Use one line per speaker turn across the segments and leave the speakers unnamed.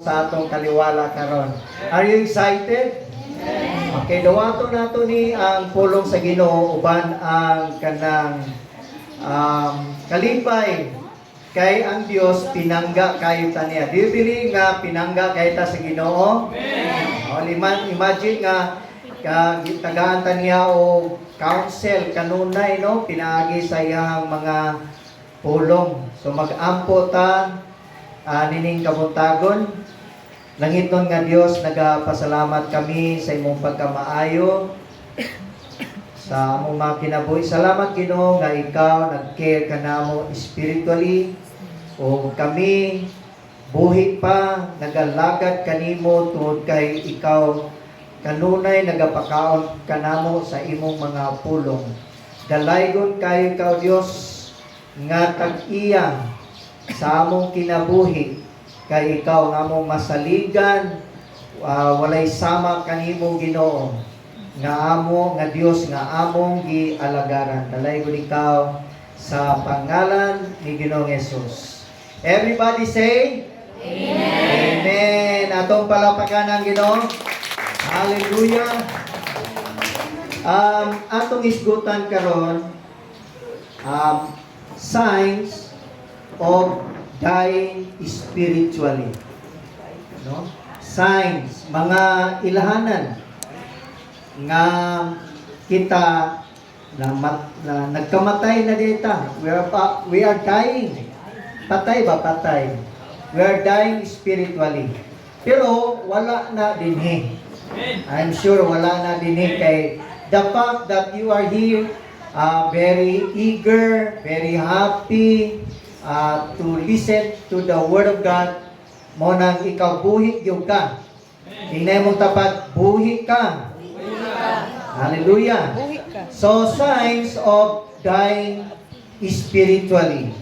sa atong kaliwala karon. Are you excited? Okay, dawato nato ni ang pulong sa Ginoo uban ang kanang kalipay kay ang Dios pinangga kayo ta niya. Do you believe nga pinangga kayo ta sa Ginoo? Amen. Imagine nga tagaan ta niya o counsel kanunay no pinaagi sa iyang mga pulong. So mag-ampo ta nining kabuntagon. Langiton nga Dios, nagapasalamat kami sa imong pagkamaayo sa among mga kinabuhi. Salamat Ginoo nga ikaw nag-care kanamo spiritually o kami buhi pa nagalagad kanimo tungod kay ikaw kanunay nagapakaon kanamo sa imong mga pulong. Dalaygon kayo ikaw Dios nga tag-iya sa among kinabuhi kay ikaw nga among masaligan walay sama kanimo Ginoo nga amo nga Dios nga among gialagaran. Dalaygon ikaw sa pangalan ni Ginoong Hesus. Everybody say Amen. Amen. Atong palapakan ang Ginoo. Hallelujah. Atong isgutan karon signs of dying spiritually. No? Signs, mga ilahanan nga kita na nagkamatay na dita. We are dying. Patay ba? Patay. We are dying spiritually. Pero wala na dinhi. I'm sure wala na dinhi kay the fact that you are here very eager, very happy to listen to the Word of God, mo nang ikaw buhi gyud ka. Tingnan mong tapat, buhi ka. Hallelujah. So, signs of dying spiritually.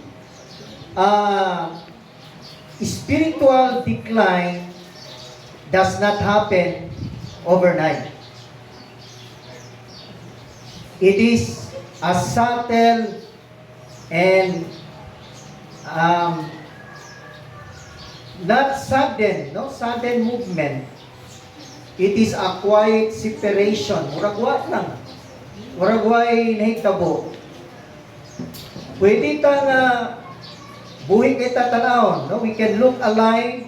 Spiritual decline does not happen overnight. It is a subtle and not sudden, no sudden movement. It is a quiet separation. Muragwa lang. Muragway nahitabo. Pwede ta nga buhi kita tanawon, no? We can look alive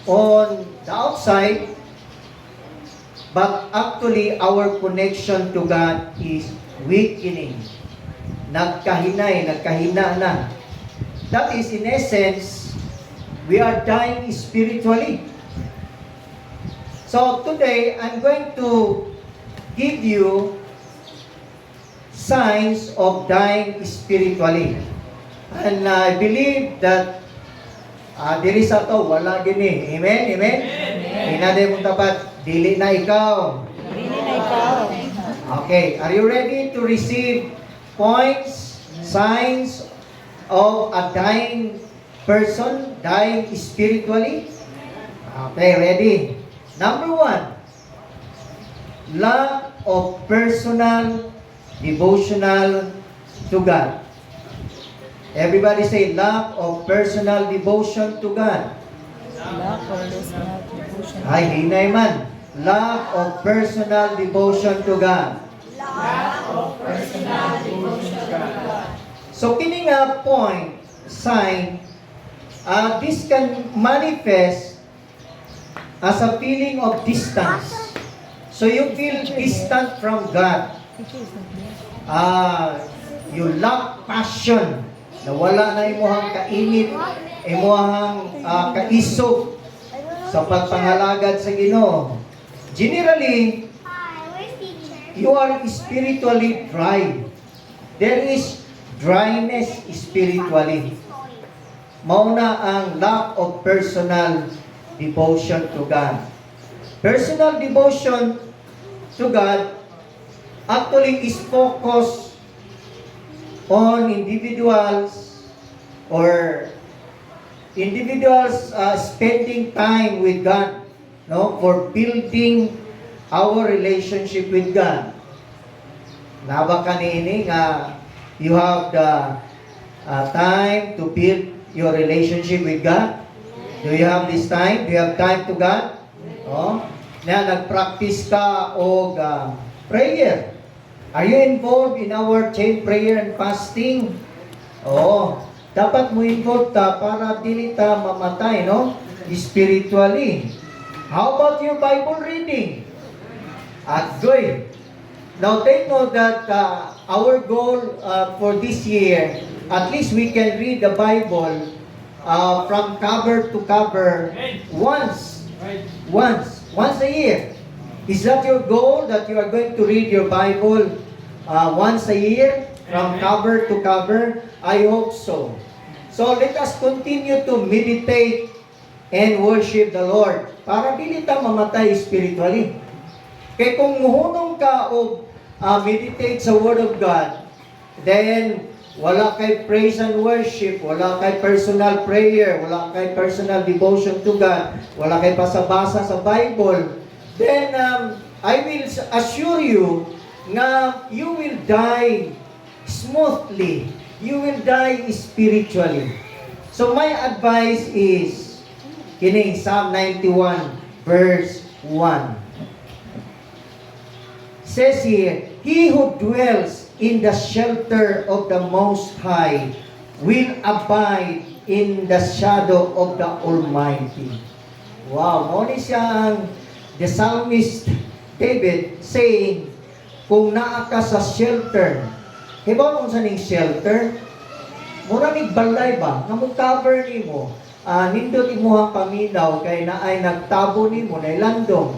on the outside, but actually our connection to God is weakening. Nagkahina na. That is, in essence, we are dying spiritually. So today, I'm going to give you signs of dying spiritually. And I believe that diri sa to, wala gini. Amen? Amen? Hinade mong tapat, dili na ikaw. Okay, are you ready to receive points, signs of a dying person, dying spiritually? Okay, ready? Number 1, lack of personal devotional to God. Everybody say, lack of personal devotion to God.
Lack of personal devotion.
Ay, hinay man. Lack of personal devotion to God.
Lack of personal devotion to God.
So, kini nga point, sign, this can manifest as a feeling of distance. So, you feel distant from God. You lack passion. Nawala na imuhang kainit, imuhang kaisog sa pagpangalagad sa Ginoo. Generally, you are spiritually dry. There is dryness spiritually. Mauna ang lack of personal devotion to God. Personal devotion to God actually is focused on individuals spending time with God, no, for building our relationship with God. Naba kanini nga you have the time to build your relationship with God. Do you have this time? Do you have time to God? Oh, na nag-practice ka o prayer. Are you involved in our chain prayer and fasting? Oh, dapat mo involved ta para dili ta mamatay, no? Spiritually. How about your Bible reading? At good. Now take note that our goal for this year, at least we can read the Bible from cover to cover once a year. Is that your goal, that you are going to read your Bible once a year from cover to cover? I hope so. So let us continue to meditate and worship the Lord para dili ta mamatay spiritually. Kaya kung muhunong ka o meditate sa Word of God, then wala kay praise and worship, wala kay personal prayer, wala kay personal devotion to God, wala kay pasabasa sa Bible, then I will assure you na you will die smoothly. You will die spiritually. So my advice is, kining Psalm 91 verse 1. Says here, he who dwells in the shelter of the Most High will abide in the shadow of the Almighty. Wow, muna siyang the psalmist David saying, kung naa ka sa shelter, hibaw kung saan yung shelter, mura ni balay ba, nga mo cover ni mo, nindot imuhang paminaw, kay naay nagtabo ni mo, na ilandong,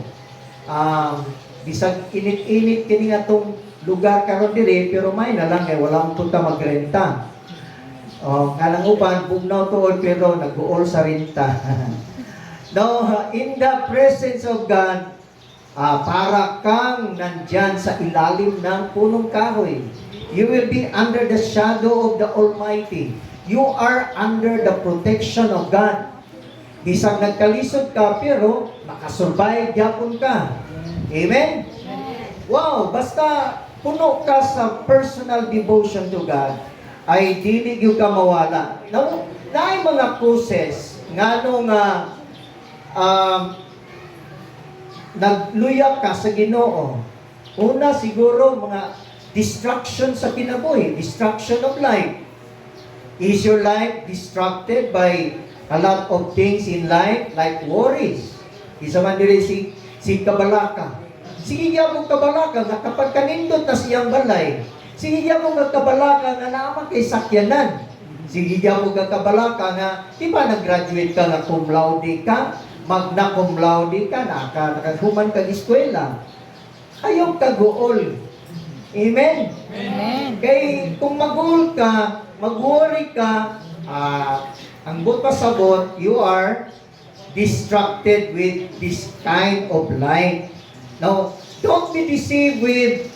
bisag init-init kini nga tong lugar karon dire, pero may na lang kay walang punta magrenta. Kanang uban bugnaw tuod pero nag-uol sa renta. Now, in the presence of God, para kang nandyan sa ilalim ng punong kahoy. You will be under the shadow of the Almighty. You are under the protection of God. Bisag nagkalisod ka, pero makasurvive yapon ka. Amen? Wow, basta puno ka sa personal devotion to God, ay dili gyud ka mawala. Naay mga causes nga nung nagluya ka sa Ginoo. Una siguro mga distraction sa kinabuhi, distraction of life. Is your life distracted by a lot of things in life like worries? Isa man diri si kabalaka. Sige mo kabalaka nga kapag kanindot na siyang balay. Sige mo kabalaka nga naman kay sakyanan. Sige mo kabalaka nga di ba nag-graduate ka nga cum laude ka, magna cum laude ka, nakahuman ka eskwela. Ayaw ka gool. Amen?
Amen.
Kay kung mag-goal ka, mag-worry ka, ang pasabot, you are distracted with this kind of life. Now, don't be deceived with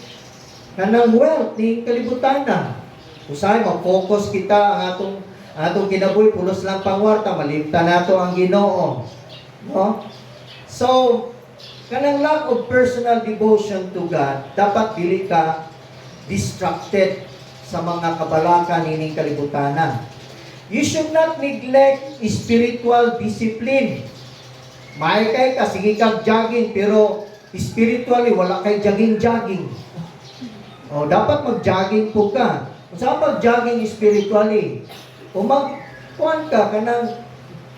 kanang wealth ni kalibutan na. Usahay, mag-focus kita ang atong kinabuhi, pulos lang pangwarta, malimta nato ang Ginoo. No? So, kanang lack of personal devotion to God, dapat dili ka distracted sa mga kabalakan nining kalibutanan. You should not neglect spiritual discipline. May kay ka, sige kang jogging, pero spiritually, wala kay jogging-jogging. O, dapat mag-jogging po ka. Kung saan mag-jogging spiritually, kung mag-kuhan ka, kanang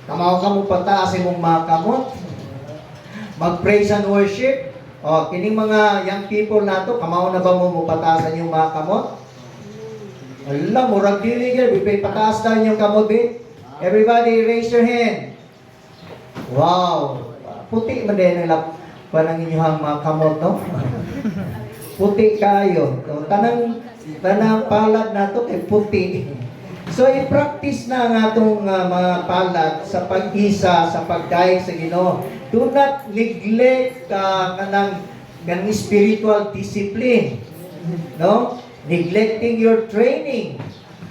kamaw ka mo pataas mong mga kamot, mag-praise and worship. O, kining mga young people nato, kamaw na ba mo pataasan yung mga kamot? Alam, murag dili gyud, bipay pataas tayo yung kamot, eh. Everybody, raise your hand. Wow. Puti man din nila parang inyong mga kamot, no? Puti kayo. So, tanang palad nato kay puti. So, i-practice na ang atong mga palad sa pag-isa, sa pagdaig sa Ginoo. Do not neglect kanang spiritual discipline. No? Neglecting your training.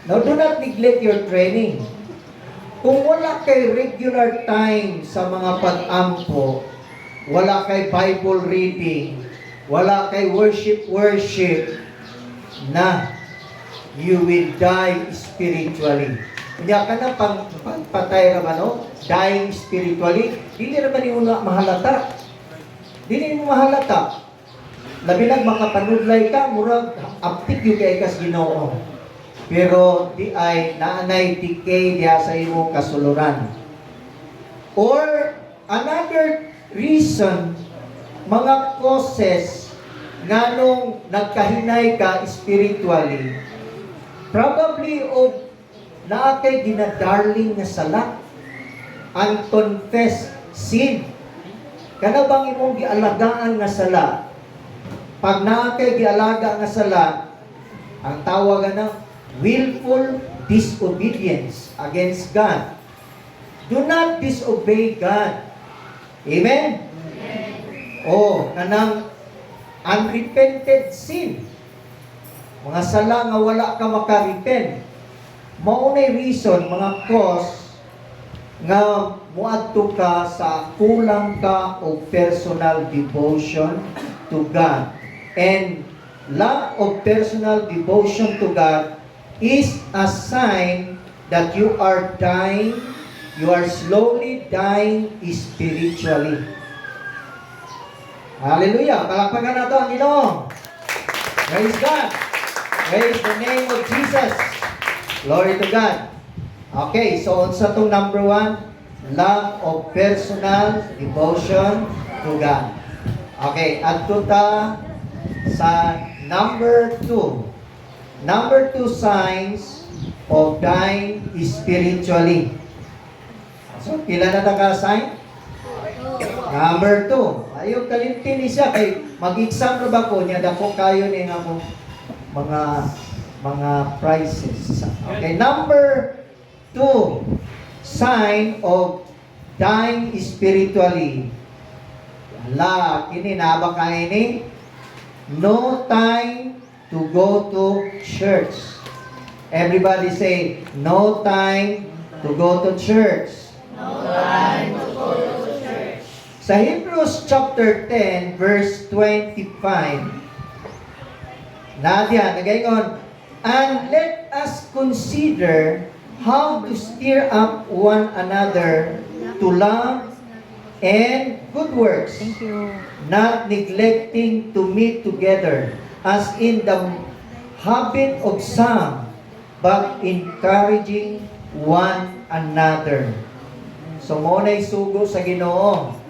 No, do not neglect your training. Kung wala kay regular time sa mga pag-ampo, wala kay Bible reading, wala kay worship, na you will die spiritually. Kanya ka na pagpatay naman, no? Dying spiritually. Dili naman yung mahalata. Dili mo mahalata. Labi lang makapanudlay ka, murag aptik yung kay kas Ginoo. Pero di ay naanay decay diha sa imong kasuluran. Or another reason, mga causes nganong nagkahinay ka spiritually, probably of naa kay ginadarling nga sala, unconfessed sin. Kana bang imong gialagaan nga sala? Pag naa kay gialaga nga sala, ang tawag na willful disobedience against God. Do not disobey God. Amen? Oh, kanang unrepented sin. Mga sala nga wala ka makarepent. Mao na reason, mga cause nga muadto ka sa kulang ka o personal devotion to God. And lack of personal devotion to God is a sign that you are dying, you are slowly dying spiritually. Hallelujah! Palakpakan nato ang Ginoo. Praise God! Praise the name of Jesus. Glory to God. Okay, so sa itong number 1, lack of personal devotion to God. Okay, adto ta sa number 2. Number 2 signs of dying spiritually. So, pila na naka-sign? Number 2. Ayaw kalimtin siya kay mag-exam na ba ko niya dako kayo ni nga mo mga prizes. Okay, number 2 sign of dying spiritually. La, kini na ba kayo ni? No time to go to church. Everybody say, no time to go to church.
No time to go to church.
Sa Hebrews chapter 10, verse 25, Nadia, nagayon, and let us consider how to stir up one another to love and good works, not neglecting to meet together, as in the habit of some, but encouraging one another. So, mo na isugo sa Ginoo.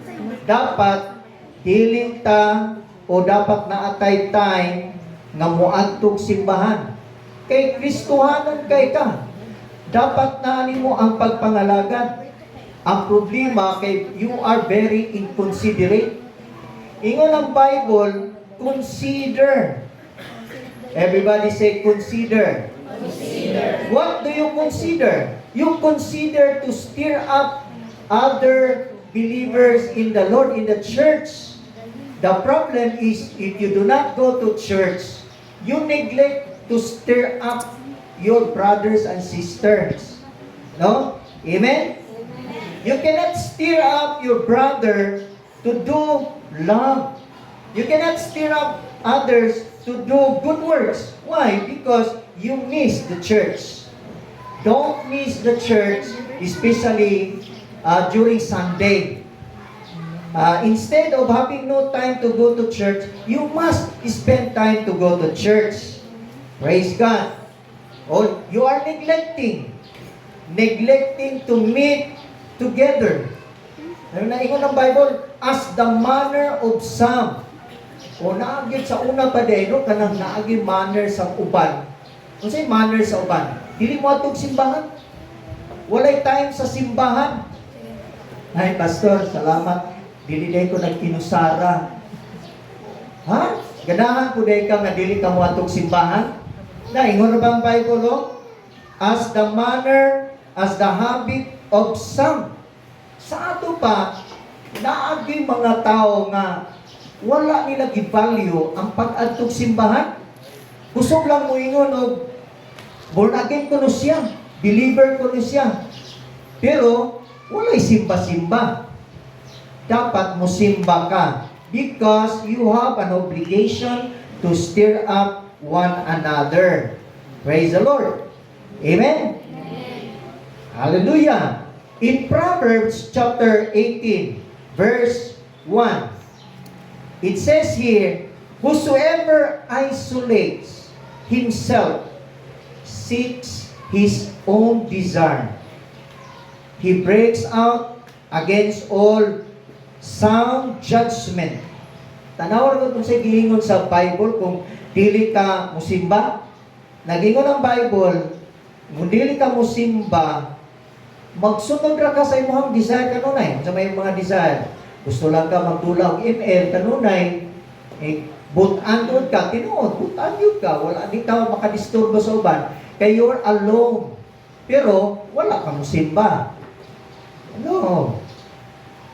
Dapat, diling ta, o dapat naatay time, nga muadtog simbahan. Kay Kristohanan kay ka. Dapat na mo ang pagpangalagad. Ang problema kay you are very inconsiderate. Ingon ang Bible, consider. Everybody say consider.
Consider.
What do you consider? You consider to stir up other believers in the Lord, in the church. The problem is, if you do not go to church, you neglect to stir up your brothers and sisters. No? Amen? You cannot stir up your brother to do love. You cannot stir up others to do good works. Why? Because you miss the church. Don't miss the church, especially during Sunday. Instead of having no time to go to church, you must spend time to go to church. Praise God. Oh, you are neglecting to meet together. Ano na ingon ng Bible? As the manner of some. O naagid sa una pa din, no? Kanang naagid manner sa uban. Kung sa'yo manner sa uban, dili mo atong simbahan. Walay time sa simbahan. Ay, Pastor, salamat. Dili day ko nagkinusara. Ha? Ganahan ko day ka nga dili ka mo atong simbahan? Naingon na ba ang Bible, no? As the manner, as the habit of some. Sa ato pa, naagi mga tao nga wala nila gi-value ang pag-adtog simbahan. Kusog lang mo ingon og born again ko no siya, believer ko no siya. Pero walay simba-simba. Dapat mo simba ka because you have an obligation to stir up one another. Praise the Lord. Amen? Hallelujah. In Proverbs chapter 18, verse 1, it says here, whosoever isolates himself seeks his own desire. He breaks out against all sound judgment. Tanaw rin kung sa giingon sa Bible, kung dili ka musimba, nagingon ang Bible, kung dili ka musimba, magsunod ra ka sa imong desire kanunay. Sa may mga desire, gusto lang ka magdula og email kanunay, butan yun ka, tinuod, butan yun ka, wala di ka makadisturbo sa uban, kay you're alone. Pero, wala ka musimba. No.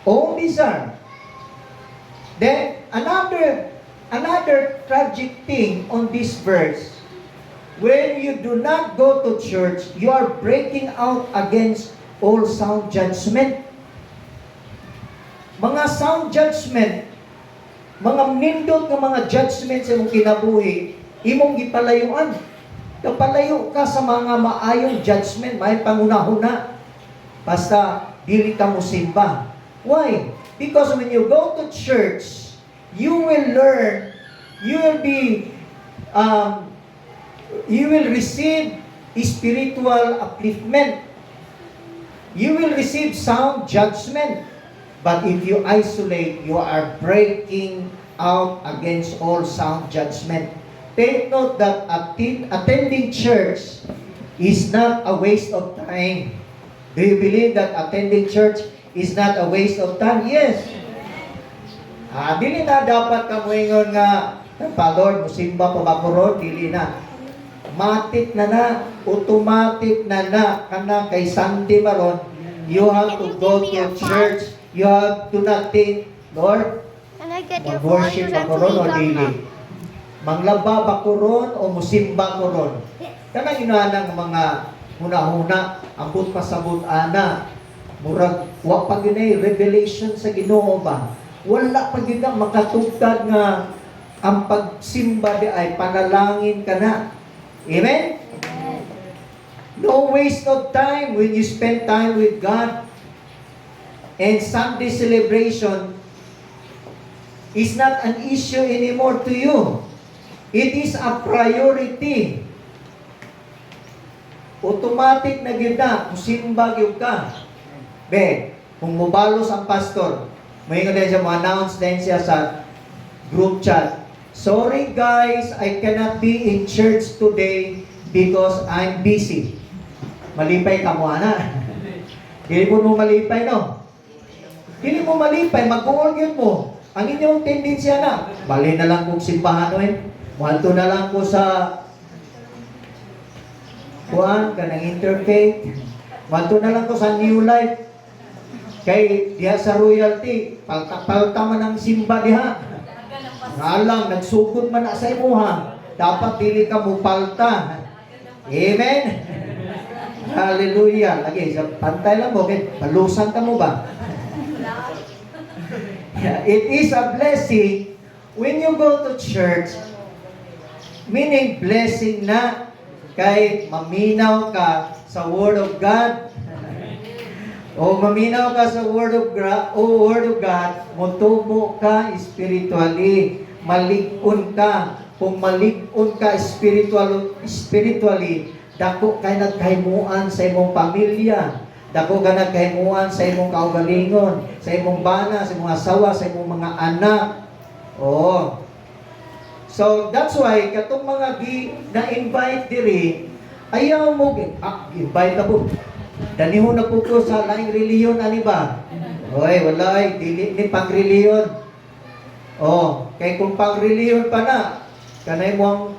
Own desire. Then, another tragic thing on this verse, when you do not go to church, you are breaking out against all sound judgment. Mga sound judgment, mga nindot nga mga judgment sa imong kinabuhi, imong gipalayuan. Kapalayo ka sa mga maayong judgment, may pangunahuna. Basta, dili ka musimba. Why? Because when you go to church, you will learn, you will receive spiritual upliftment. You will receive sound judgment. But if you isolate, you are breaking out against all sound judgment. Take note that attending church is not a waste of time. Do you believe that attending church is not a waste of time? Yes. Dili na dapat ka moingon nga, Lord, musimba pa ba ko ron? Dili na. Matik na, automatic na, kana kay Sunday maron, you have to go to church. You have to not think, Lord,
Can I get your
mag-worship
volume
ako ron o
and
dili? Manglaba ba ko ron o musimba ko ron? Kana ginahanang mga huna-huna, ambot pasabot ana, murag wa pa ginay revelation sa Ginoo ba? Wala pa gid makatugtad nga ang pagsimba di ay panalangin ka na. Amen? No waste of time when you spend time with God. And Sunday celebration is not an issue anymore to you. It is a priority. Automatic na gyud na, musimba gyud ka. Be, kung mubalos ang pastor, may nga din siya, mo-announce din siya sa group chat. Sorry guys, I cannot be in church today because I'm busy. Malipay ka mo, ana. Dili mo malipay, no? Dili mo malipay, mag-uol yun mo. Ang inyong tendensya na, bali na lang kong simbahan, no? Muhalto na lang ko sa kuan kanang interfaith. Muhalto na lang ko sa New Life. Kay diha sa royalty, palta man ang simba diha. Ngalang, nagsugod man na sa imuha. Dapat dili ka mo palta. Amen? Hallelujah. Lagi, sa pantay lang mo, okay? Palusan ka mo ba? It is a blessing when you go to church, meaning blessing na kay maminaw ka sa Word of God. O maminaw ka sa Word of God, motubo ka spiritually, malig-on ka. Kung malig-on ka spiritually, dako kay nagkahimuan sa imong pamilya. Dako ka nagkahimuan sa imong kaugalingon, sa imong bana, sa imong asawa, sa imong mga anak. Oh. So that's why katong mga na-invite diri, ayaw mo invite na po. Danihon na po ko sa laing reliyon, ani ba? Oy, walay, dili ni pang-reliyon. Oh, kay kung pang-reliyon pa na, kanay mo ang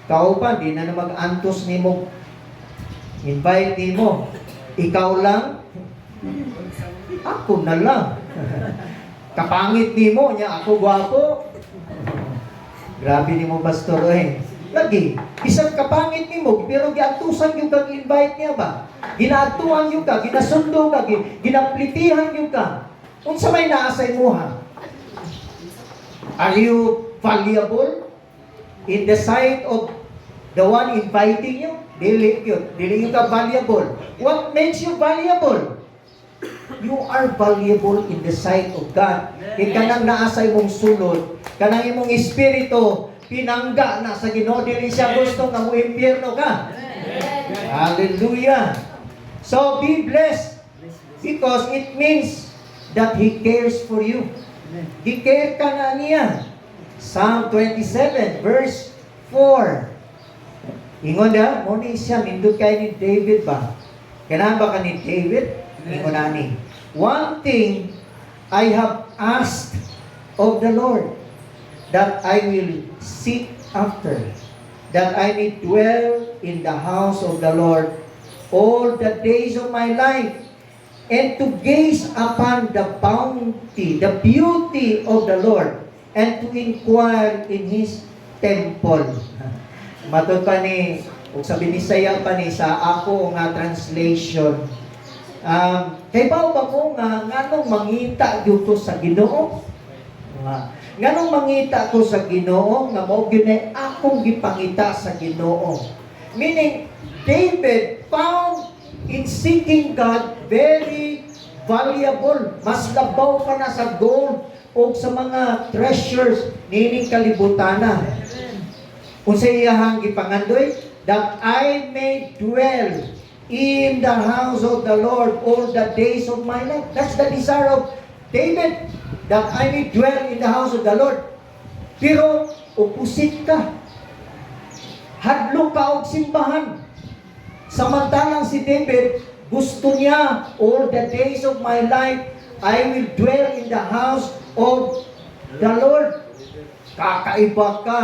kaupan, di na mag-antos ni mo. Invite ni mo. Ikaw lang, ako na lang. Kapangit ni mo, niya ako gwapo. Grabe ni mo, pastor, eh. Lagi, isang kapangit ni mo, pero giatusan yung kag-invite niya ba? Ginaatuan yung ka, ginasundo ka, ginaplitihan yung ka. Kung sa may naasay mo ha? Are you valuable in the sight of The one inviting you, dili yun. Dili ka valuable. What makes you valuable? You are valuable in the sight of God. Kanang naa sa imong sulod, kanang imong espiritu, pinangga na sa Ginoo, dili siya gusto nga mo impyerno ka. Hallelujah. So be blessed because it means that He cares for you. He cares ka na niya. Psalm 27 verse 4. Ingon na, mo ni siya, nindot kayo ni David ba? Kailangan ba ka ni David? Ingon na ni. One thing I have asked of the Lord, that I will seek after, that I may dwell in the house of the Lord all the days of my life, and to gaze upon the bounty, the beauty of the Lord, and to inquire in His temple. Matod pa ni, o sa binisaya pa ni, sa ako nga translation, kay ba ko nga, nganong mangita dito sa Ginoo? Nganong mangita ko sa Ginoo, nga mao gyud akong gipangita sa Ginoo. Meaning, David found in seeking God very valuable. Mas labaw pa na sa gold o sa mga treasures nining kalibutana. Unsa iyahang gipangandoy? That I may dwell in the house of the Lord all the days of my life. That's the desire of David, that I may dwell in the house of the Lord. Pero opposite ka. Hadlok ka og simbahan. Samantalang si David, gusto niya, all the days of my life, I will dwell in the house of the Lord. Kakaiba ka.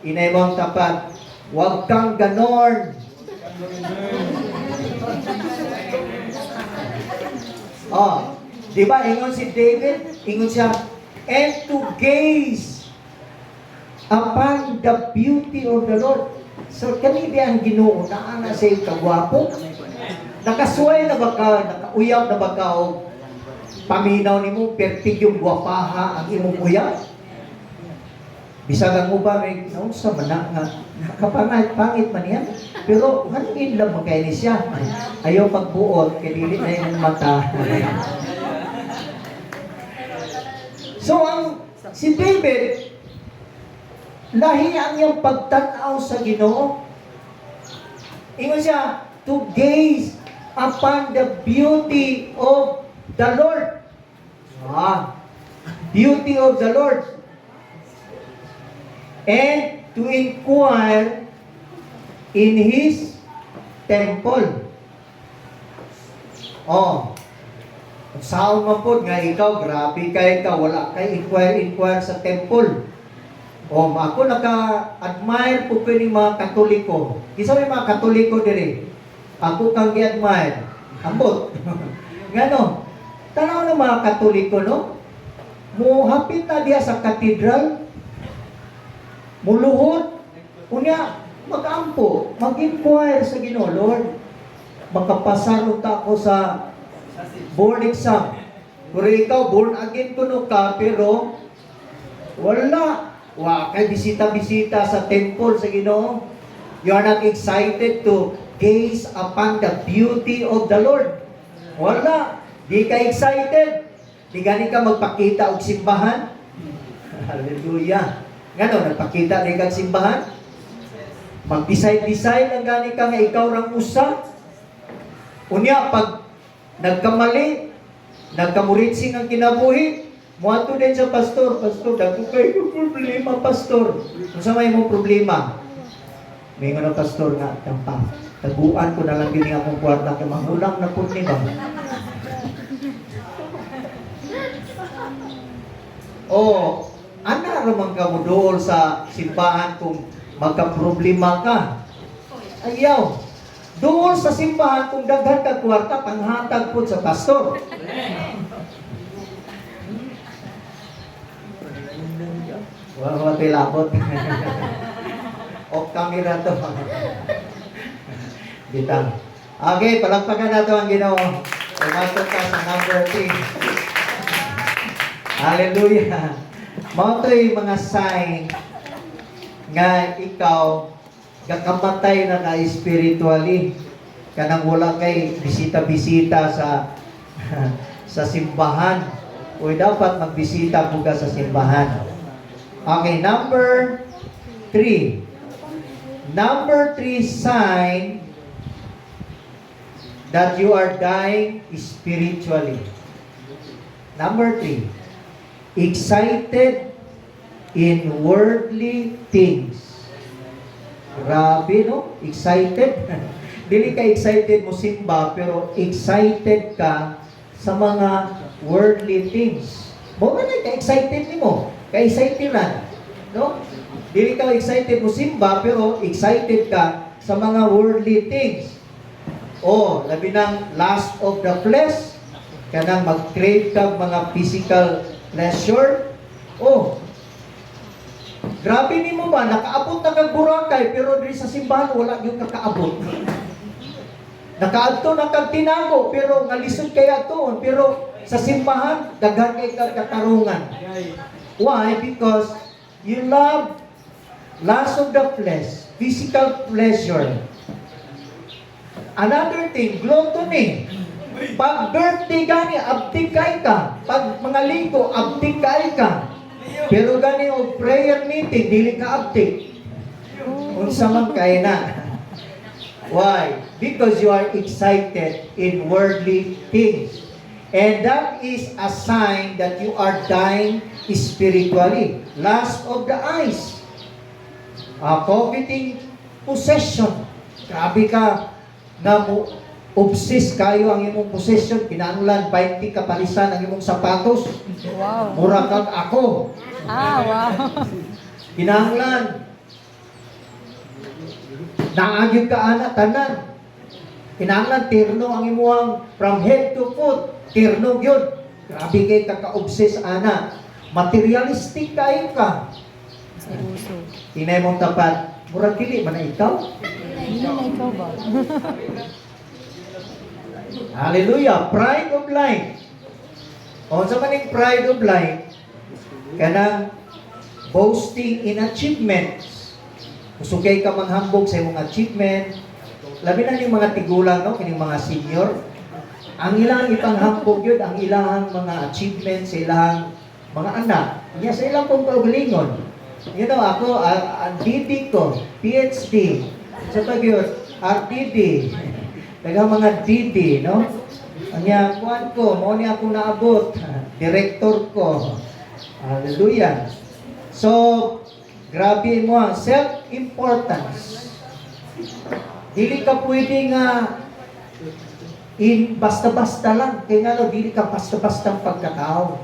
Inaybang tapat. Huwag kang ganon. Di ba? Ingon si David, ingon siya, and to gaze upon the beauty of the Lord. So, kani di ang Ginoo na ana sa kagwapo? Nakasuway na ba ka, nakauyab na ba ka o paminaw ni mo, pertig yung gwapaha ang imong uyab? Bisag ang uba, may sa manak nga, nakapangit man yan. Pero, hanin lang magkaini siya. Ayaw pagbuot, kaya na yung mata. So, si David, lahi ang iyang pagtanaw sa Ginoo. Ingon siya, to gaze upon the beauty of the Lord. Beauty of the Lord. And to inquire in His temple. Saan man po nga ikaw, grabe kayo ka, wala kay inquire sa temple. Ako naka-admire po ni mga Katoliko. Isa may mga Katoliko dire. Ako kang i-admire. Ambot. Ngano? Tanaw ng mga Katoliko, no? Muhapit na diya sa katedral. Muluhod. Kunya, mag-ampo. Mag-inquire sa Ginoo, Lord. Makapasarot ako sa board exam. Kung ikaw, born again kuno ka, pero wala. Kay bisita-bisita sa temple sa Ginoo. You are not excited to gaze upon the beauty of the Lord. Wala. Di ka excited. Di gani ka magpakita og simbahan. Hallelujah. Ngano, nagpakita di ka simbahan? Mag-decide lang gani ka nga ikaw rang usa. Unya, pag nagkamali, nagkamuritsing ang kinabuhi, muato din sa pastor, dako kayo problema, pastor. Kung sa may mong problema, may nga na pastor nga, taguan ko na lang din akong kwarta, kaya mahulang na po niba. Ana ramang ka mo doon sa simbahan kung magka-problema ka. Ayaw. Doon sa simbahan kung daghan ka kwarta, panghatag po sa pastor. Wala tilabot. Off camera to. Bitang. Okay, palagpagan nato ang Ginoo. Pumasok ka sa number 3. Hallelujah. Mga ito'y mga sign nga ikaw gakamatay na ka spiritually. Kanang wala kay bisita-bisita sa sa simbahan. O dapat magbisita po ka sa simbahan. Okay, number 3. Number 3 sign that you are dying spiritually. Number 3, excited in worldly things. Grabe, no? Excited. Dili ka excited mo simba, pero excited ka sa mga worldly things. Mo na ka excited nimo, ka excited na, no? Dili ka excited mo simba, pero excited ka sa mga worldly things. O, labi ng lust of the flesh, kanang mag-crave ka mga physical pleasure. O, grabe nimo ba, nakaabot na kag Boracay, pero diri sa simbahan, wala yung kakaabot. Nakaadto na kag Tinago, pero ngalisod kaya doon, pero sa simbahan, daghan kay kag katarungan. Why? Because you love lust of the flesh, physical pleasure. Another thing, gluttony. Pag birthday gani, abdikay ka. Pag mga linggo, abdikay ka. Pero gani o prayer meeting, dili ka abdik. Unsa man kay na. Why? Because you are excited in worldly things. And that is a sign that you are dying spiritually. Lust of the eyes. Coveting possession. Grabe ka na mo obsess kayo ang imong possession. Kinahanglan 20 kapalisan ang imong sapatos.
Wow.
Mura kag ako.
Wow.
Kinahanglan naagid ka ana tanan. Kinahanglan terno ang imuhang from head to foot. Terno gyud. Grabe kay ka-obsess ana. Materialistic kayo ka.
Seryoso.
Tinay mong tapat. Murag dili man na ikaw.
Hindi na ikaw ba?
Hallelujah. Pride of life. O sa maning pride of life, kanang boasting in achievements. Usugay ka manghambog sa imong achievement. Labi na yung mga tigulang, no? Kining mga senior. Ang ilang ipanghambog yun, ang ilang mga achievements sa ilang mga anak. Iya sa ilang pong kaugalingon. You know, ako, ang DD ko, PhD. Sa tagyot, RTD. Tagang mga DD, no? Ang kuwan ko, mo niya akong naabot. Director ko. Hallelujah. So, grabe mo ang self-importance. Dili ka pwede nga basta-basta lang. Kaya nga no, dili ka basta-basta pagkatao.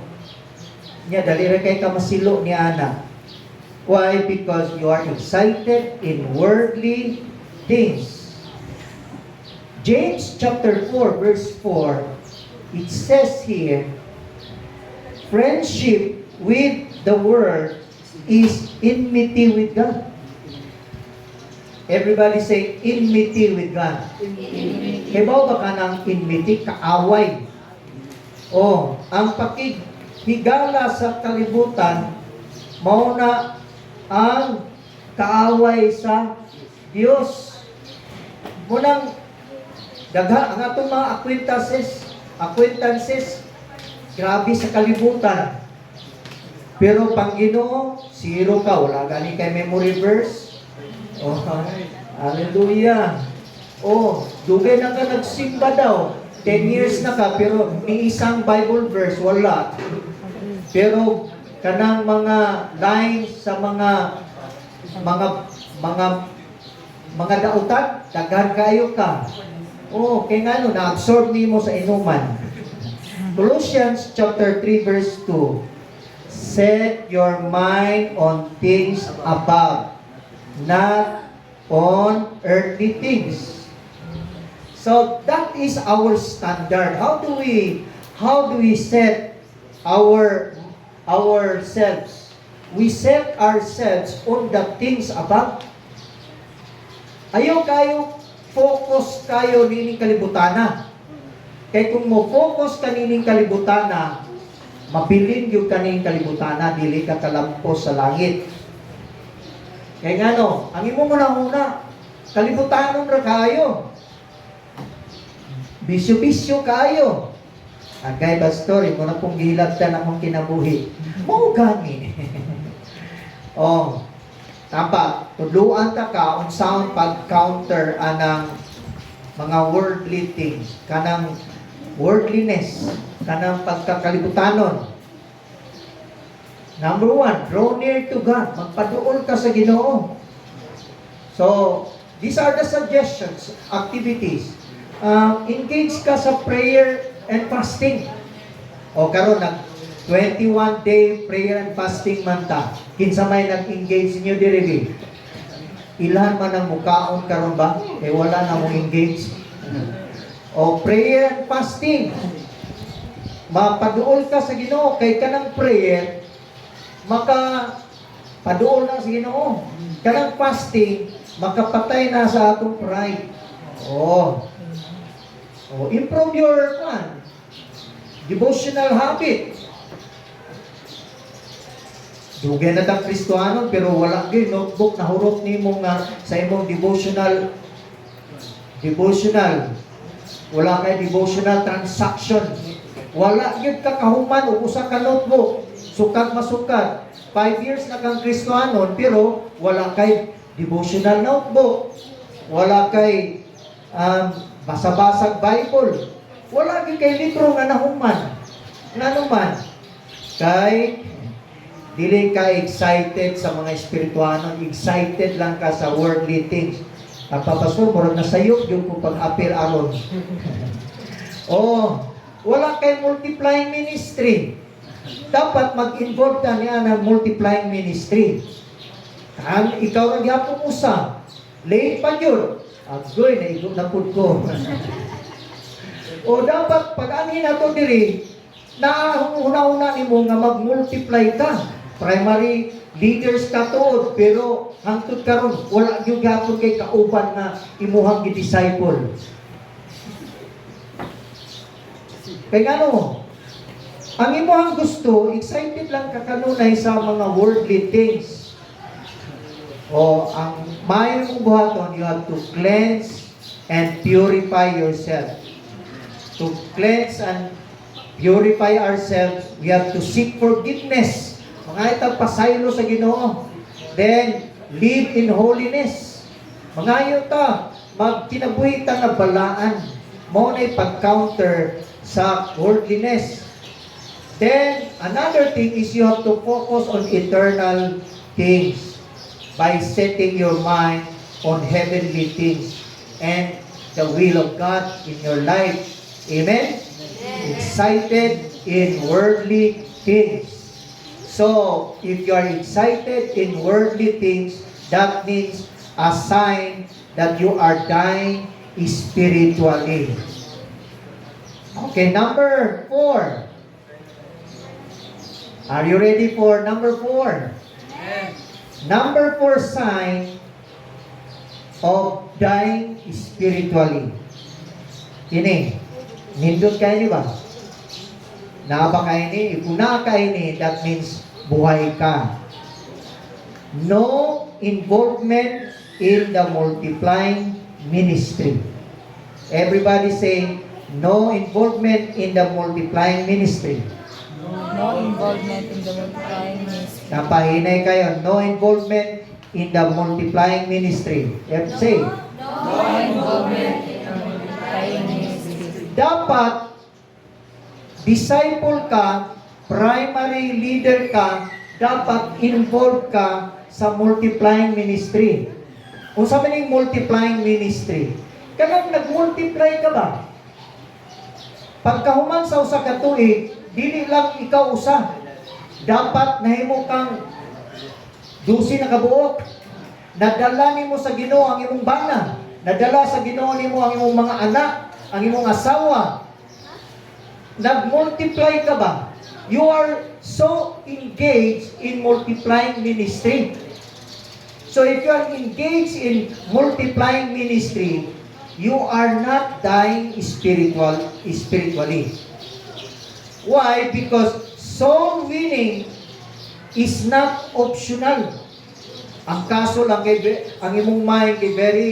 Nya, dali rin kay ka masilo ni Ana. Why? Because you are excited in worldly things. James chapter 4 verse 4, it says here, friendship with the world is enmity with God. Everybody say, enmity with God. Kaya ba ka ng enmity? Kaaway. O, ang pakihigala sa kalibutan, mauna ang kaaway sa Diyos. Munang dagha ang atong mga acquaintances, grabe sa kalibutan. Pero pang Ginoo, zero ka, wala gani kay memory verse. Oh, hallelujah. Oh, dugay na ka nagsimba daw. 10 years na ka, pero ni isang Bible verse, wala. Pero kanang mga lines sa mga dautan, daghan kayo ka. Oh, kaya nga no, na-absorb nimo sa inuman. Colossians chapter 3 verse 2. Set your mind on things above, not on earthly things. So that is our standard. How do we set ourselves? We set ourselves on the things above. Ayaw kayo focus kayo nining kalibutana. Kaya kung mo focus ka nining kalibutana, mabilin yung kaning kalibutana, dili ka kalampos sa langit. Kaya nga no, ang imo muna Kalibutanon ra kayo. Bisyo-bisyo kayo. Agay pastor, mo na pong gihilabtan akong kinabuhi. Mo gani. Oh, tapa, tudluan ta ka unsaon pag-counter anang mga worldly things, kanang worldliness, kanang pagkakalibutanon. Number 1, draw near to God. Magpaduol ka sa Ginoo. So, these are the suggestions, activities. Engage ka sa prayer and fasting. O karon nag 21-day prayer and fasting man ta. Kinsa may nag-engage niyo diri? Ilan man ang mukaon karon ba? Eh wala na mo engage. O prayer and fasting. Mapaduol ka sa Ginoo kay kanang prayer maka paduol na sa Ginoo. Kanang fasting makapatay na sa atong pride. Oh, improve your devotional habit. Dugay na tang Kristohanon pero wala gyud notebook na hurot nimo nga sa imong devotional. Wala kay devotional transaction. Wala gyud ka kahuman og usa ka notebook. Sukat masukat. 5 years na kang Kristohanon pero wala kay devotional notebook. Wala kay basa-basag Bible. Wala gyud kay libro nga nahuman. Ngano man? Kay dili ka excited sa mga espirituhanon, excited lang ka sa worldly things. Pastor, murag nasayop yung kung pag-appear aron. Wala kay multiplying ministry. Dapat mag-involve ka niya ng multiplying ministry. Ikaw ang yapong usa. Late pa yun. Agoy, naigong na po ko. Dapat pag-anin nato diri, na una-una ni mo nga mag-multiply ka. Primary leaders ka tuod, pero hangtod karon wala gyud gapon kay kauban na imuhang gi-disciple. Kay ngano? Ang imuhang gusto, excited lang ka kanunay sa mga worldly things. Ang mayong buhaton, you have to cleanse and purify yourself. To cleanse and purify ourselves, we have to seek forgiveness. Mga itang pasaylo sa Ginoo. Then, live in holiness. Mga ta, magkinabuhi ta nga balaan. Mo na'y pag-counter sa worldliness. Then, another thing is you have to focus on eternal things by setting your mind on heavenly things and the will of God in your life. Amen? Excited in worldly things. So, if you are excited in worldly things, that means a sign that you are dying spiritually. Okay, number 4. Are you ready for number 4?
Yes.
Number 4 sign of dying spiritually. Ini, nindot kayo ba? Naaba kayo ni? Kung naa kayo ni, that means buhay ka. No involvement in the multiplying ministry. Everybody say, no involvement in the multiplying ministry.
No involvement in the multiplying ministry.
Napahinay kayo, no involvement in the multiplying ministry. Say,
No involvement in the multiplying ministry.
dapat disciple ka, primary leader ka, dapat involved ka sa multiplying ministry. Kung sa maning multiplying ministry, kanang nag-multiply ka ba? Pagkahuman sa usa ka tuig, dili lang ikaw usa. Dapat nahimo kang 12 na kabuok. Nadala nimo sa Ginoo ang imong bana. Nadala sa Ginoo nimo ang imong mga anak, ang imong asawa. Nag-multiply ka ba? You are so engaged in multiplying ministry. So if you are engaged in multiplying ministry, you are not dying spiritually. Why? Because soul winning is not optional. Ang kaso lang, ang imong mind kay very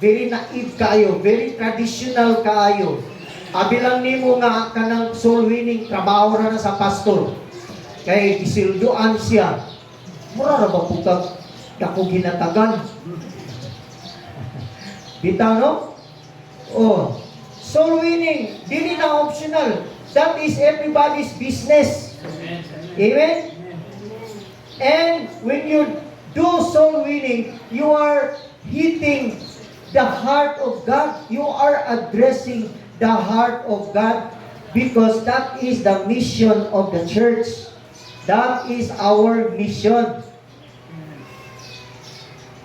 very naive kaayo, very traditional kaayo. Abi lang nimo nga kanang soul winning trabaho ra na sa pastor. Kay gisilduan siya. Mura ra ba pud kag dako ginatagan? Bitaw no? Oh, soul winning, dili na optional. That is everybody's business. Amen? And when you do soul winning, you are hitting the heart of God. You are addressing the heart of God because that is the mission of the church. That is our mission.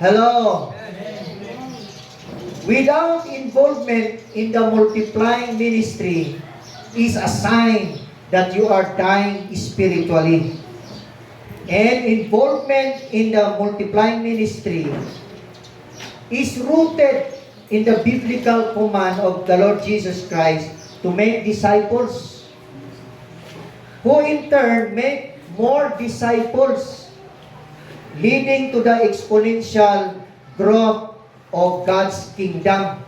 Hello? Without involvement in the multiplying ministry is a sign that you are dying spiritually. And involvement in the multiplying ministry is rooted in the biblical command of the Lord Jesus Christ to make disciples, who in turn make more disciples, leading to the exponential growth of God's kingdom.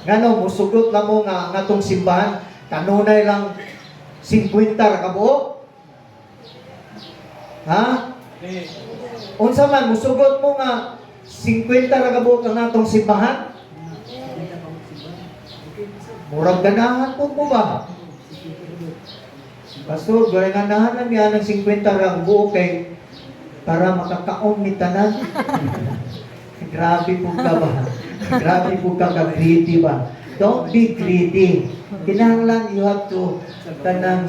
Ngano, musugot lang mo nga atong simbahan, kanunay lang 50 ra ka buok. Ha? Unsa man musugot mo nga 50 ra ka buok ang atong simbahan? Murag ganahan po mo ba? Pastor, ganahan na niya ng 50 ra ka buok kay para makakaon ni tanan. Grabe po ka ba? Grabe po ka greedy ba? Don't be greedy. Kinahanglan you have to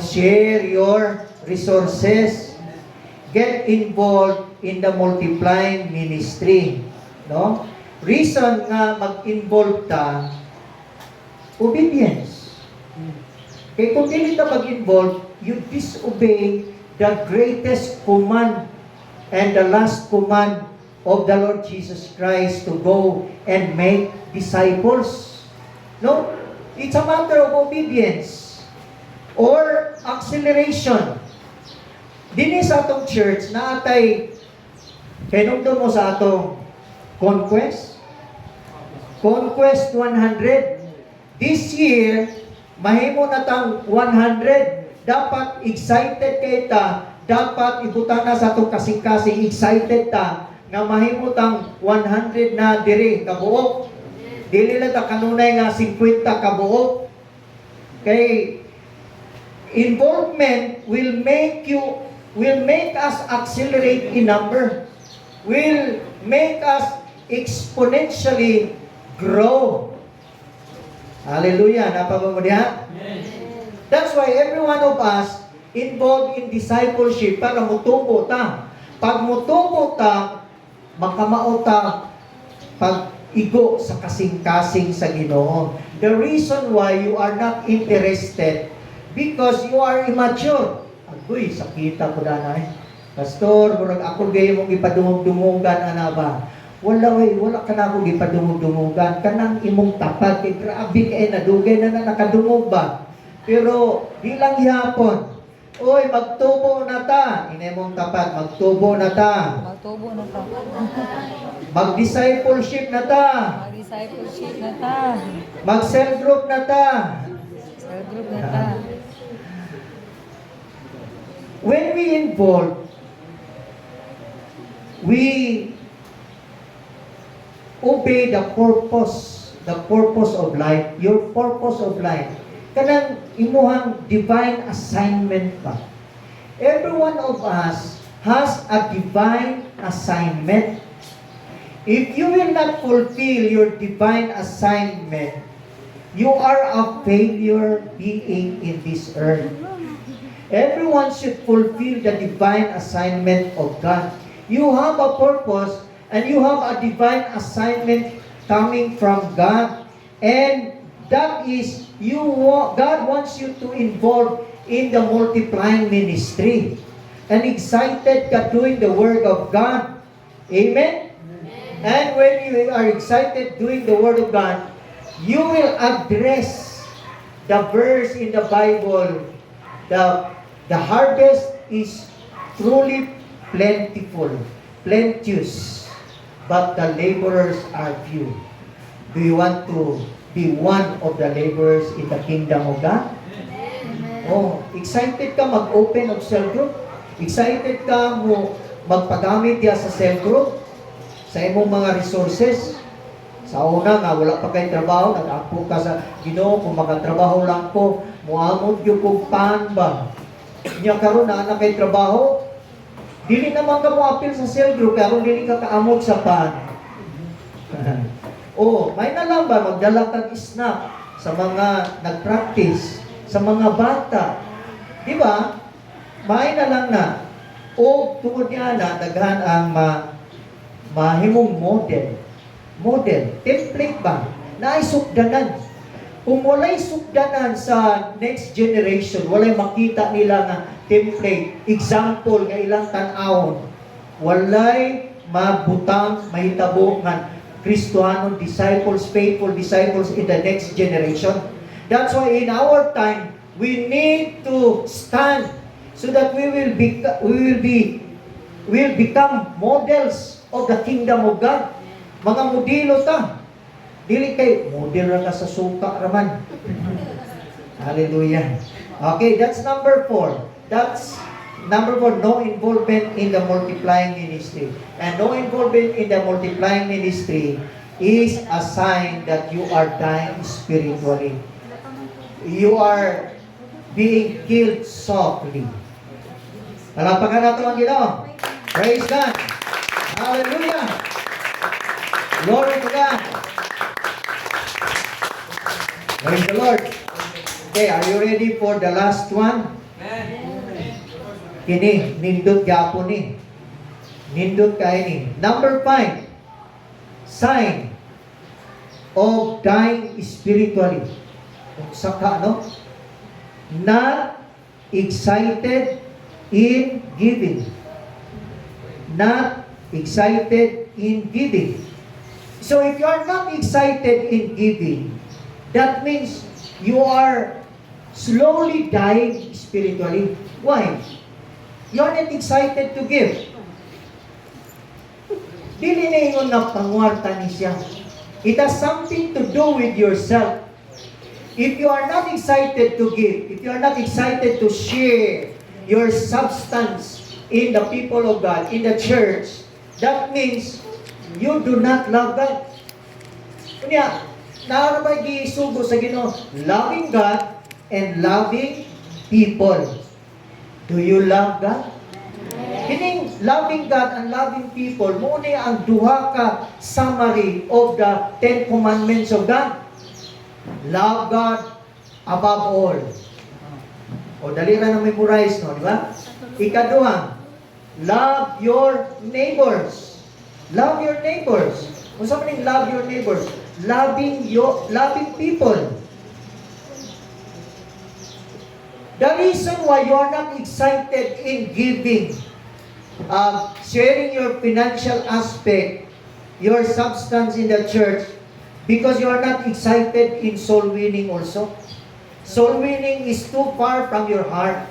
share your resources. Get involved in the multiplying ministry. No? Reason nga mag-involve ta, obedience. Kaya kung hindi ka mag-involve, you disobey the greatest command and the last command of the Lord Jesus Christ to go and make disciples. No? It's a matter of obedience or acceleration. Dini sa atong church na atay kinungton mo sa atong Conquest 100. This year mahimo na tang 100. Dapat excited kay ta, dapat ibutana sa atong kasing-kasing excited ta nga mahimutang 100 na diri kabuok. Dili lang ta kanunay nga 50 kabuok. Kay involvement will make us accelerate in number. Will make us exponentially grow. Hallelujah. Napaba mo diha? That's why every one of us involved in discipleship para mutubo ta. Pag mutubo ta, makamao ta pag-igo sa kasing-kasing sa Ginoo. The reason why you are not interested because you are immature. Agoy, sakita ko na eh. Pastor, murag ako gayon mong ipadungog-dungugan, ana ba? Wala ka na akong ipadungog-dungugan. Kanang imong tapat, kay grabe kay nadugay na nakadungog ba? Pero, di lang yapon. Oy, magtubo na ta. Inemong tapat, magtubo na ta.
Magtubo na ta.
Mag-discipleship na ta.
Mag-discipleship na ta.
Mag-cell group na ta.
Cell group na ta.
When we involve, we obey the purpose of life, your purpose of life. Kanang imuhang divine assignment pa. Every one of us has a divine assignment. If you will not fulfill your divine assignment, you are a failure being in this earth. Everyone should fulfill the divine assignment of God. You have a purpose and you have a divine assignment coming from God. And that is, God wants you to involve in the multiplying ministry. And excited ka doing the work of God. Amen? And when you are excited doing the word of God, you will address the verse in the Bible. The harvest is truly plentiful, plenteous, but the laborers are few. Do you want to be one of the laborers in the kingdom of God? Oh, excited ka mag-open of cell group? Excited ka mo magpagamit ya sa cell group? Sa imong mga resources? Sa una nga, wala pa kay trabaho, nag-apo ka sa Ginoo, kung magkatrabaho lang ko, muamot yung kung paan ba? Niya karon na anak kay trabaho, dili naman ka mo apil sa cell group, karon dili ka kaamot sa pan. Oh, may na lang ba magdala kag snack sa mga nag-practice, sa mga bata. Di ba? May na lang na. O tungod niya na, daghan ang mahimong model, template ba? Na ay sukdanan. Kung walay sukdanan sa next generation, walay makita nila nga template, example nga ilang tan-awon, walay mabutang, mahitabo nga Kristohanon disciples, faithful disciples in the next generation. That's why in our time, we need to stand so that we will become models of the kingdom of God. Mga modelo ta. Dili kay model ra ka sa suka raman. Hallelujah. Okay, that's number 4. That's number 4, no involvement in the multiplying ministry. And no involvement in the multiplying ministry is a sign that you are dying spiritually. You are being killed softly. Palapakan natin ang Ginoo. Praise God. Hallelujah. Glory to God. Praise the Lord. Okay, are you ready for the last one? Kini, nindot gyapon ni. Nindot kay ni. Number 5. Sign of dying spiritually. Saka, no? Not excited in giving. Not excited in giving. So if you are not excited in giving, that means you are slowly dying spiritually. Why? You are not excited to give. Dili na ingon na pangwarta ni siya. It has something to do with yourself. If you are not excited to give, if you are not excited to share your substance in the people of God, in the church, that means you do not love God. Kunya, naarabay giisugo sa Ginoo, loving God and loving people. Do you love God? Kining loving God and loving people, muna ang duha ka summary of the 10 commandments of God. Love God above all. O dali ra na memorize, no, di ba? Ikaduha, love your neighbors. Love your neighbors. Kung saan maning love your neighbors? Loving people. The reason why you are not excited in giving, sharing your financial aspect, your substance in the church, because you are not excited in soul winning also. Soul winning is too far from your heart.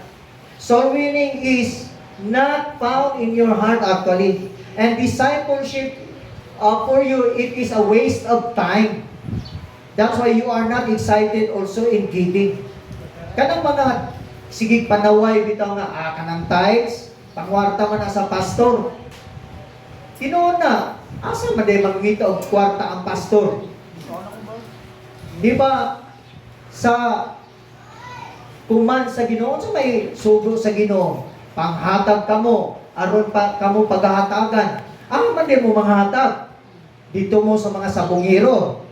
Soul winning is not found in your heart actually. And discipleship for you, it is a waste of time. That's why you are not excited also in giving. Kanang mga sigig panaway bitaw nga kanang tithes, pangwarta man sa pastor. Tinuod na, asa man day mangita og kwarta ang pastor? Di ba sa kuman sa Ginoo, sa may sugo sa Ginoo, panghatag kamo, aron pa kamo paghahatagan. Ang man din mo manghatag dito mo sa mga sabongero.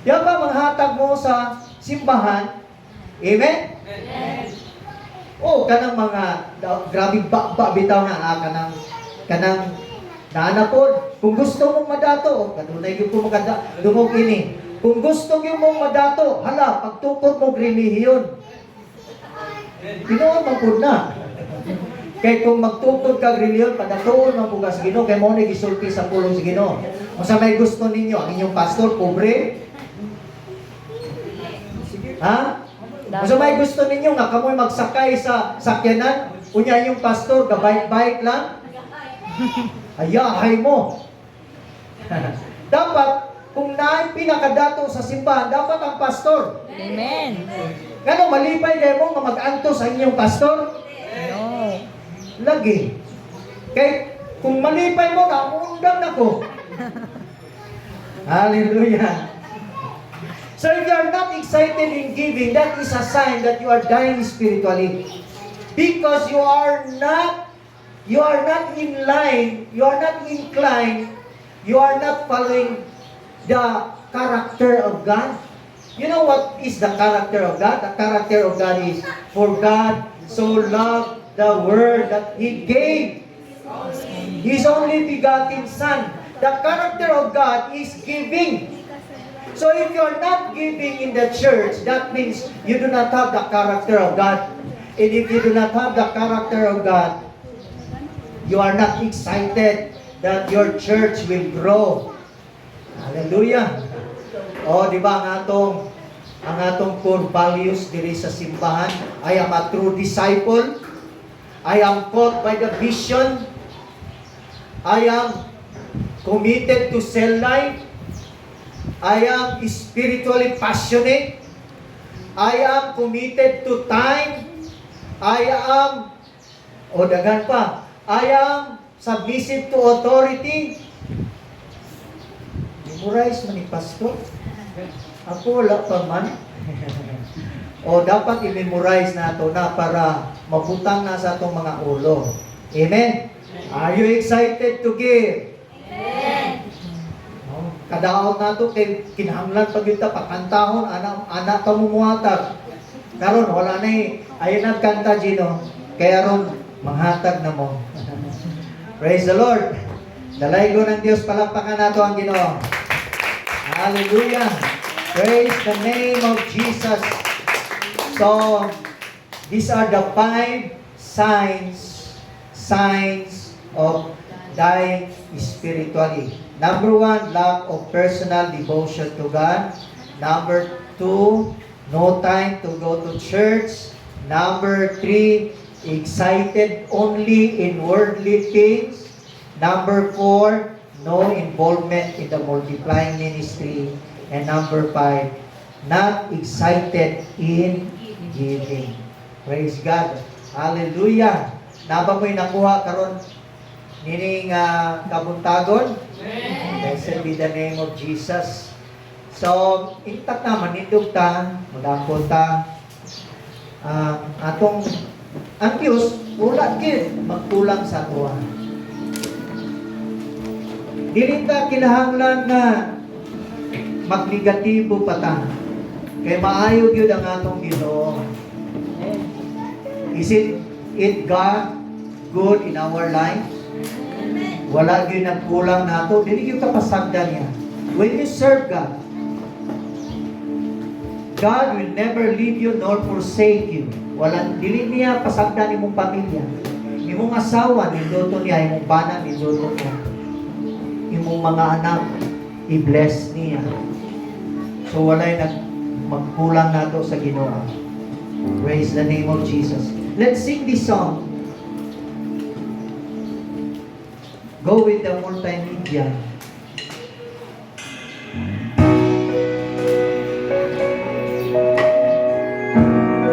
Yan ba manghatag mo sa simbahan? Amen? Amen. Oh, kanang mga grabe ba bitaw na kanang nanapod. Kung gusto mong madato, kanunay yung dumog ini. Kung gusto mong madato, hala, pagtukod mo relihiyon. Ginoo magpud na. Kay kung magtukod kag relihiyon, padatuon man pud sa Ginoo, kay mo ni gisulti sa pulong sa Ginoo. Kung sa may gusto ninyo, ang inyong pastor pobre. Ha? Kung sa may gusto ninyo nga kamoy magsakay sa sakyanan, unya yung pastor gabait-bait lang. Ayahay mo. Dapat, kung naay pinakadato sa simbahan, dapat ang pastor.
Amen.
Ngano, malipay kayo mo nga mag-anto sa inyong pastor?
No.
Lagi. Kay, kung malipay mo na, undang na ko. Hallelujah. So if you are not excited in giving, that is a sign that you are dying spiritually. Because you are not in line, you are not inclined, you are not following the character of God. You know what is the character of God? The character of God is, for God so loved the world that He gave His only begotten Son. The character of God is giving. So if you are not giving in the church, that means you do not have the character of God. And if you do not have the character of God, you are not excited that your church will grow. Hallelujah. O, di ba ang atong core values diri sa simbahan, I am a true disciple. I am caught by the vision. I am committed to cell life. I am spiritually passionate. I am committed to time. I am, dagan pa, I am submissive to authority. Memorize man ni pastor. Ako wala pa man. O dapat i-memorize nato na para mabutang na sa atong mga ulo. Amen? Are you excited to give?
Amen.
Kadaot nato kay kinahanglan pag kita pakantahon anak ta mumuhatag. Karon wala na ayun ang kanta Gino. Kaya ron manghatag na mo. Praise the Lord. Dalaygo ng Dios, palakpakan nato ang Ginoo. Hallelujah. Praise the name of Jesus. So, these are the 5 signs of dying spiritually. Number 1, lack of personal devotion to God. Number 2, no time to go to church. Number 3, excited only in worldly things. Number 4, no involvement in the multiplying ministry. And number 5, not excited in giving. Praise God. Hallelujah. Naba mo'y nakuha karon nining kabuntagon. Blessed be the name of Jesus. So, intak na, manindog ta, magangkot ta. Ang Diyos, wala gid magkulang sa tuwa. Dili ta kinahanglan na magnegatibo pa ta. Kay maayo gyud ang atong Ginoo. Is it God good in our life? Wala gyud nagkulang nato, dili gyud ka pasagdan niya. When you serve God, God will never leave you nor forsake you. Wala dili niya pasagdan imong pamilya. Imong asawa nindoto niya, imong bana nindoto niya. Imong mga anak i-bless niya. So walay magkulang nato sa Ginoo. Praise the name of Jesus. Let's sing this song. Go with the multimedia.